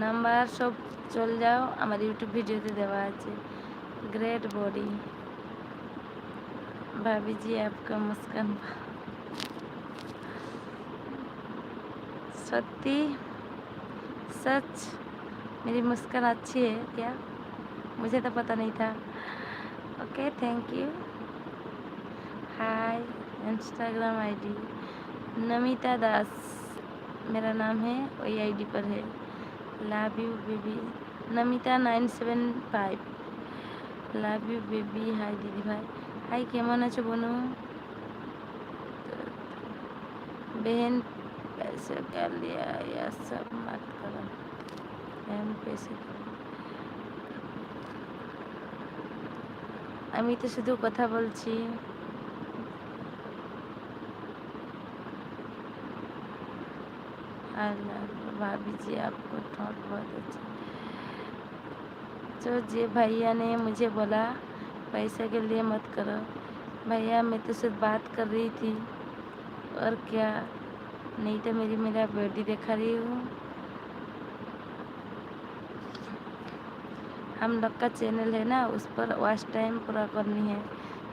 Number সব চল যাও, আমার ইউটিউব ভিডিওতে দেওয়া আছে। ग्रेट बॉडी भाभी जी आपका मुस्कान सत्ती सच मेरी मुस्कान अच्छी है क्या? मुझे तो पता नहीं था। Okay thank you. Hi Instagram ID Namita Das मेरा नाम है, वही आईडी पर है। Love you baby Namita 975 love you baby. Hi दीदी भाई हाय केमन आछो बोनू? बहन पैसे क्या लिया या सब मत करो, बहन पैसे আমি তো শুধু কথা বলছি। भाभी जी आपको ठोट बहुत अच्छी। तो जे भैया ने मुझे बोला पैसे के लिए मत करो, भैया मैं तो सिर्फ बात कर रही थी और क्या, नहीं तो मेरा बेटी दिखा रही हूँ। हम लोग का चैनल है ना, उस पर वॉच टाइम पूरा करनी है,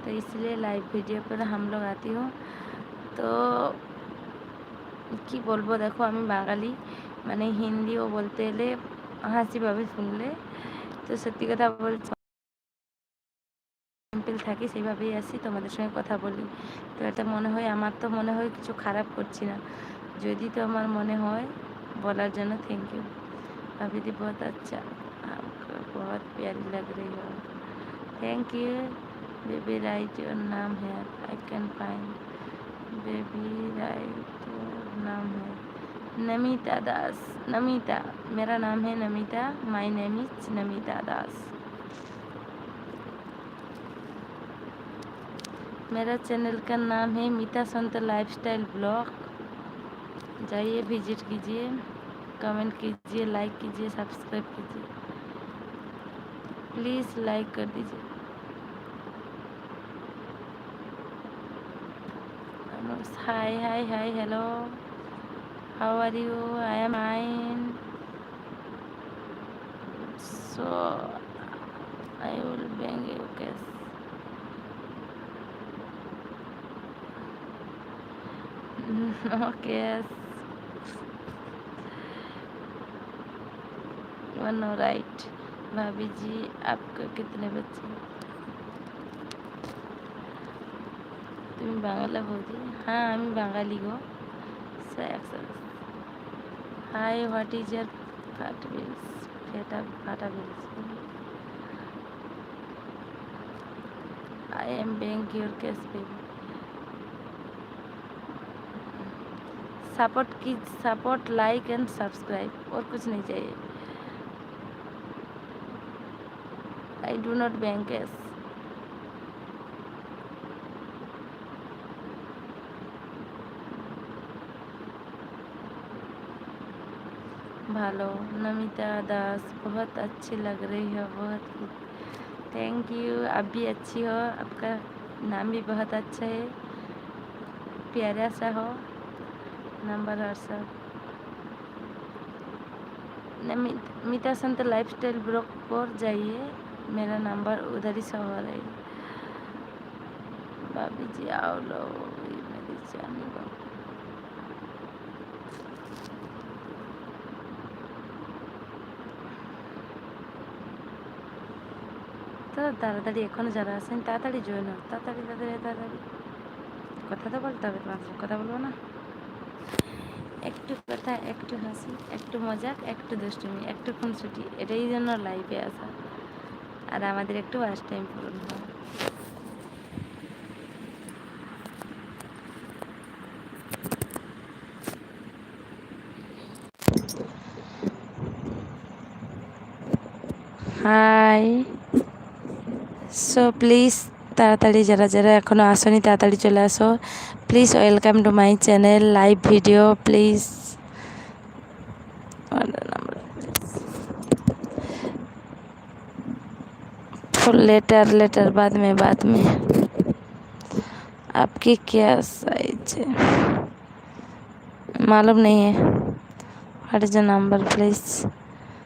तो इसलिए लाइव वीडियो पर हम लोग आती हूँ। तो কি বলবো, দেখো আমি বাঙালি, মানে হিন্দিও বলতে এলে হাসি ভাবে শুনলে, তো সত্যি কথা বলছি সিম্পল থাকি, সেইভাবেই আসি তোমাদের সঙ্গে কথা বলি। তো এটা মনে হয়, আমার তো মনে হয় কিছু খারাপ করছি না, যদি তো আমার মনে হয় বলার জন্য থ্যাংক ইউ। भाभी दी बहुत अच्छा, आपको बहुत प्यारी लग रही हो। Thank you baby. Write your नाम है, I can find baby. Write your नाम है नमिता दास। नमिता मेरा नाम है Namita, my name is Namita Das. मेरा चैनल का नाम है मीता संत लाइफस्टाइल ब्लॉग। जाइए विजिट कीजिए, कमेंट कीजिए, लाइक कीजिए, सब्सक्राइब कीजिए, प्लीज़ लाइक कर दीजिए। Hi hi hi hello, how are you? I am fine, so I will bang you cash. No cash, no right. भाभी जी आपको कितने बच्चे? তুমি বাংলা বৌদি? হ্যাঁ আমি বাঙালি গো। হাই হোয়াট ইজ ইয়ার ফাটা বিলস? ফাটা বিলস I am being your case baby. Support like and subscribe, और कुछ नहीं चाहिए। I do not bank cash. भालो नमिता दास बहुत अच्छी लग रही है, बहुत थैंक यू। आप भी अच्छी हो, आपका नाम भी बहुत अच्छा है, प्यारा सा हो। नंबर व्हाट्सअप मीता संत लाइफस्टाइल ब्लॉग पर जाइए, मेरा नंबर उधर ही शो हो रही है। भाभी जी आओ लो मेरी जानी बाबू। তো তাড়াতাড়ি এখনও যারা আছেন তাড়াতাড়ি জয়েন হোক, তাড়াতাড়ি তাড়াতাড়ি তাড়াতাড়ি। কথা তো বলতে হবে, তোমার কথা বলবো না? একটু কথা, একটু হাসি, একটু মজাক, একটু দুষ্টুমি, একটু খুনসুটি, এটাই জন্য লাইফে আসা, আর আমাদের একটু ওয়াচ টাইম পূরণ হয়। হাই, সো প্লিজ তাড়াতাড়ি যারা যারা এখনও আসনি তাড়াতাড়ি চলে আসো please. Welcome to my channel live video please. Later बाद में आपकी क्या साइज है मालूम नहीं है। What is the number, please?